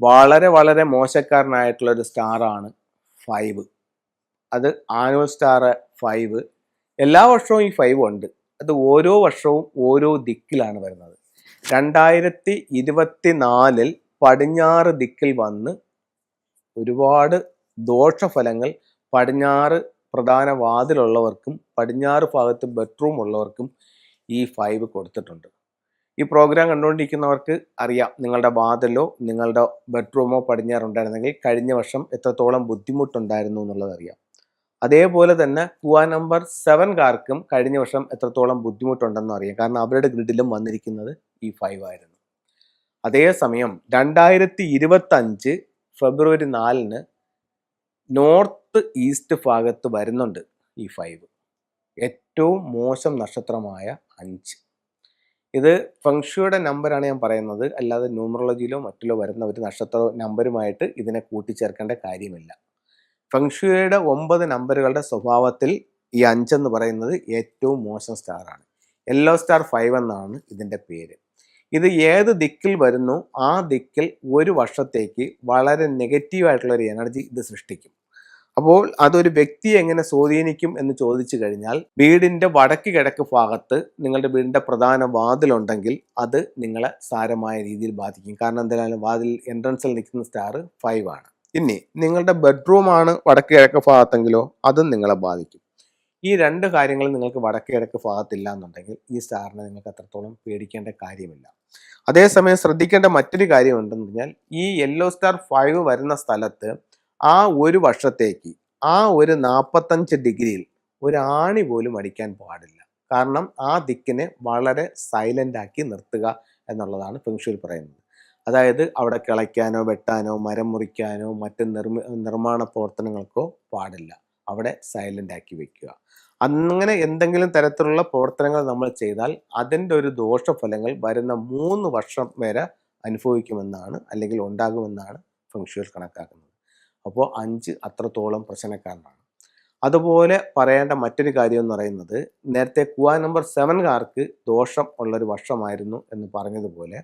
വളരെ വളരെ മോശക്കാരനായിട്ടുള്ള ഒരു സ്റ്റാറാണ് 5. അത് ആനുവൽ സ്റ്റാർ 5. എല്ലാ വർഷവും ഈ 5 ഉണ്ട്. അത് ഓരോ വർഷവും ഓരോ ദിക്കിലാണ് വരുന്നത്. 2024 പടിഞ്ഞാറ് ദിക്കിൽ വന്ന് ഒരുപാട് ദോഷഫലങ്ങൾ പടിഞ്ഞാറ് പ്രധാന വാതിലുള്ളവർക്കും പടിഞ്ഞാറ് ഭാഗത്ത് ബെഡ്റൂം ഉള്ളവർക്കും ഈ 5 കൊടുത്തിട്ടുണ്ട്. ഈ പ്രോഗ്രാം കണ്ടുകൊണ്ടിരിക്കുന്നവർക്ക് അറിയാം, നിങ്ങളുടെ വാതിലോ നിങ്ങളുടെ ബെഡ്റൂമോ പടിഞ്ഞാറുണ്ടായിരുന്നെങ്കിൽ കഴിഞ്ഞ വർഷം എത്രത്തോളം ബുദ്ധിമുട്ടുണ്ടായിരുന്നു എന്നുള്ളത് അറിയാം. അതേപോലെ തന്നെ കുവ നമ്പർ 7കാർക്കും കഴിഞ്ഞ വർഷം എത്രത്തോളം ബുദ്ധിമുട്ടുണ്ടെന്ന് അറിയാം. കാരണം അവരുടെ ഗ്രിഡിലും വന്നിരിക്കുന്നത് ഈ 5 ആയിരുന്നു. അതേസമയം 2025 ഫെബ്രുവരി 4 നോർത്ത് ഈസ്റ്റ് ഭാഗത്ത് വരുന്നുണ്ട് ഈ 5. ഏറ്റവും മോശം നക്ഷത്രമായ 5. ഇത് ഫെങ്ഷുയുടെ നമ്പറാണ് ഞാൻ പറയുന്നത്, അല്ലാതെ ന്യൂമറോളജിയിലോ മറ്റിലോ വരുന്ന ഒരു നക്ഷത്ര നമ്പറുമായിട്ട് ഇതിനെ കൂട്ടിച്ചേർക്കേണ്ട കാര്യമില്ല. ഫെങ്ഷുയുടെ 9 നമ്പറുകളുടെ സ്വഭാവത്തിൽ ഈ 5 എന്ന് പറയുന്നത് ഏറ്റവും മോശം സ്റ്റാറാണ്. യെല്ലോ സ്റ്റാർ 5 എന്നാണ് ഇതിൻ്റെ പേര്. ഇത് ഏത് ദിക്കിൽ വരുന്നു ആ ദിക്കിൽ ഒരു വർഷത്തേക്ക് വളരെ നെഗറ്റീവായിട്ടുള്ള ഒരു എനർജി ഇത് സൃഷ്ടിക്കും. അപ്പോൾ അതൊരു വ്യക്തിയെ എങ്ങനെ സ്വാധീനിക്കും എന്ന് ചോദിച്ചു കഴിഞ്ഞാൽ, വീടിൻ്റെ വടക്ക് കിഴക്ക് ഭാഗത്ത് നിങ്ങളുടെ വീടിൻ്റെ പ്രധാന വാതിലുണ്ടെങ്കിൽ അത് നിങ്ങളെ സാരമായ രീതിയിൽ ബാധിക്കും. കാരണം എന്തായാലും വാതിൽ എൻട്രൻസിൽ നിൽക്കുന്ന സ്റ്റാർ 5 ആണ്. ഇനി നിങ്ങളുടെ ബെഡ്റൂമാണ് വടക്ക് കിഴക്ക് ഭാഗത്തെങ്കിലോ അതും നിങ്ങളെ ബാധിക്കും. ഈ രണ്ട് കാര്യങ്ങളും നിങ്ങൾക്ക് വടക്ക് കിഴക്ക് ഭാഗത്തില്ല എന്നുണ്ടെങ്കിൽ ഈ സ്റ്റാറിനെ നിങ്ങൾക്ക് അത്രത്തോളം പേടിക്കേണ്ട കാര്യമില്ല. അതേസമയം ശ്രദ്ധിക്കേണ്ട മറ്റൊരു കാര്യം ഉണ്ടെന്ന് പറഞ്ഞാൽ, ഈ യെല്ലോ സ്റ്റാർ 5 വരുന്ന സ്ഥലത്ത് ആ ഒരു വർഷത്തേക്ക് ആ ഒരു 45 ഡിഗ്രിയിൽ ഒരു ആണി പോലും അടിക്കാൻ പാടില്ല. കാരണം ആ ദിക്കിനെ വളരെ സൈലൻ്റ് ആക്കി നിർത്തുക എന്നുള്ളതാണ് ഫെങ്ഷുയിൽ പറയുന്നത്. അതായത് അവിടെ കിളയ്ക്കാനോ വെട്ടാനോ മരം മുറിക്കാനോ മറ്റ് നിർമ്മാണ പ്രവർത്തനങ്ങൾക്കോ പാടില്ല. അവിടെ സൈലൻ്റ് ആക്കി വെക്കുക. അങ്ങനെ എന്തെങ്കിലും തരത്തിലുള്ള പ്രവർത്തനങ്ങൾ നമ്മൾ ചെയ്താൽ അതിൻ്റെ ഒരു ദോഷഫലങ്ങൾ വരുന്ന 3 വർഷം വരെ അനുഭവിക്കുമെന്നാണ്, അല്ലെങ്കിൽ ഉണ്ടാകുമെന്നാണ് ഫെങ്ഷുയിൽ കണക്കാക്കുന്നത്. അപ്പോൾ 5 അത്രത്തോളം പ്രശ്നക്കാരനാണ്. അതുപോലെ പറയേണ്ട മറ്റൊരു കാര്യം എന്ന് പറയുന്നത്, നേരത്തെ കുവ നമ്പർ 7കാർക്ക് ദോഷം ഉള്ളൊരു വർഷമായിരുന്നു എന്ന് പറഞ്ഞതുപോലെ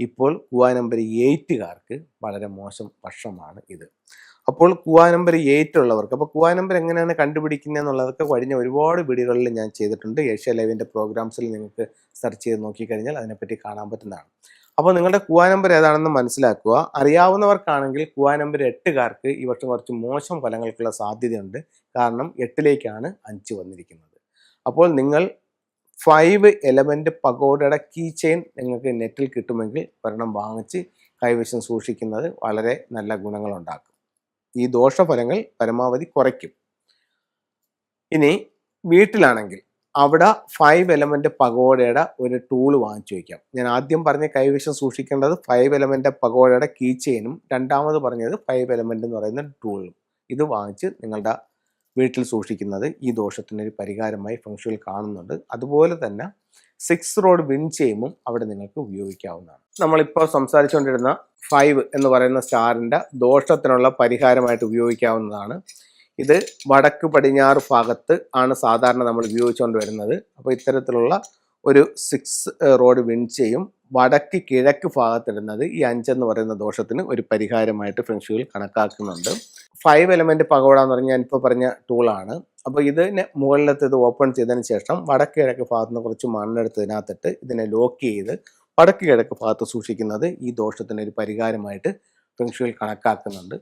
ഇപ്പോൾ കുവ നമ്പർ 8കാർക്ക് വളരെ മോശം വർഷമാണ് ഇത്. അപ്പോൾ കുവ നമ്പർ 8 ഉള്ളവർക്ക്, അപ്പോൾ കുവ നമ്പർ എങ്ങനെയാണ് കണ്ടുപിടിക്കുന്നത് എന്നുള്ളതൊക്കെ കഴിഞ്ഞ ഒരുപാട് വീഡിയോകളിൽ ഞാൻ ചെയ്തിട്ടുണ്ട്. ഏഷ്യ ലൈവിൻ്റെ പ്രോഗ്രാംസിൽ നിങ്ങൾക്ക് സെർച്ച് ചെയ്ത് നോക്കിക്കഴിഞ്ഞാൽ അതിനെപ്പറ്റി കാണാൻ പറ്റുന്നതാണ്. അപ്പോൾ നിങ്ങളുടെ കുവ നമ്പർ ഏതാണെന്ന് മനസ്സിലാക്കുക. അറിയാവുന്നവർക്കാണെങ്കിൽ കുവ നമ്പർ 8കാർക്ക് ഈ വർഷം കുറച്ച് മോശം ഫലങ്ങൾക്കുള്ള സാധ്യതയുണ്ട്. കാരണം 8ലേക്കാണ് 5 വന്നിരിക്കുന്നത്. അപ്പോൾ നിങ്ങൾ 5 എലമെൻറ്റ് പഗോഡയുടെ കീ ചെയിൻ നിങ്ങൾക്ക് നെറ്റിൽ കിട്ടുമെങ്കിൽ ഒരെണ്ണം വാങ്ങിച്ച് കൈവശം സൂക്ഷിക്കുന്നത് വളരെ നല്ല ഗുണങ്ങളുണ്ടാക്കും. ഈ ദോഷഫലങ്ങൾ പരമാവധി കുറയ്ക്കും. ഇനി വീട്ടിലാണെങ്കിൽ അവിടെ 5 എലമെൻറ്റ് പഗോഡയുടെ ഒരു ടൂള് വാങ്ങിച്ചു വയ്ക്കാം. ഞാൻ ആദ്യം പറഞ്ഞ കൈവശം സൂക്ഷിക്കേണ്ടത് 5 എലമെൻറ്റ് പഗോഡയുടെ കീ ചെയിനും, രണ്ടാമത് പറഞ്ഞത് 5 എലമെൻറ്റ് എന്ന് പറയുന്ന ടൂളും. ഇത് വാങ്ങിച്ച് നിങ്ങളുടെ വീട്ടിൽ സൂക്ഷിക്കുന്നത് ഈ ദോഷത്തിനൊരു പരിഹാരമായി ഫെങ്ഷുയിൽ കാണുന്നുണ്ട്. അതുപോലെ തന്നെ 6 റോഡ് വിൻഡ് ചെയിമും അവിടെ നിങ്ങൾക്ക് ഉപയോഗിക്കാവുന്നതാണ്. നമ്മളിപ്പോൾ സംസാരിച്ചുകൊണ്ടിരുന്ന 5 എന്ന് പറയുന്ന സ്റ്റാറിൻ്റെ ദോഷത്തിനുള്ള പരിഹാരമായിട്ട് ഉപയോഗിക്കാവുന്നതാണ്. ഇത് വടക്ക് പടിഞ്ഞാറ് ഭാഗത്ത് ആണ് സാധാരണ നമ്മൾ ഉപയോഗിച്ചുകൊണ്ട് വരുന്നത്. അപ്പോൾ ഇത്തരത്തിലുള്ള ഒരു 6 റോഡ് വിൻഡ് ചെയും വടക്ക് കിഴക്ക് ഭാഗത്തിടുന്നത് ഈ 5 എന്ന് പറയുന്ന ദോഷത്തിന് ഒരു പരിഹാരമായിട്ട് ഫെങ്ഷുയിൽ കണക്കാക്കുന്നുണ്ട്. 5 എലമെൻറ്റ് പഗോഡ എന്ന് പറഞ്ഞാൽ ഞാനിപ്പോൾ പറഞ്ഞ ടൂളാണ്. അപ്പോൾ ഇതിന് മുകളിലത്തെ ഇത് ഓപ്പൺ ചെയ്തതിന് ശേഷം വടക്ക് കിഴക്ക് ഭാഗത്ത് നിന്ന് കുറച്ച് മണ്ണെടുത്ത് ഇതിനകത്തിട്ട് ഇതിനെ ലോക്ക് ചെയ്ത് വടക്ക് കിഴക്ക് ഭാഗത്ത് സൂക്ഷിക്കുന്നത് ഈ ദോഷത്തിന് ഒരു പരിഹാരമായിട്ട് ഫെങ്ഷുയിൽ കണക്കാക്കുന്നുണ്ട്.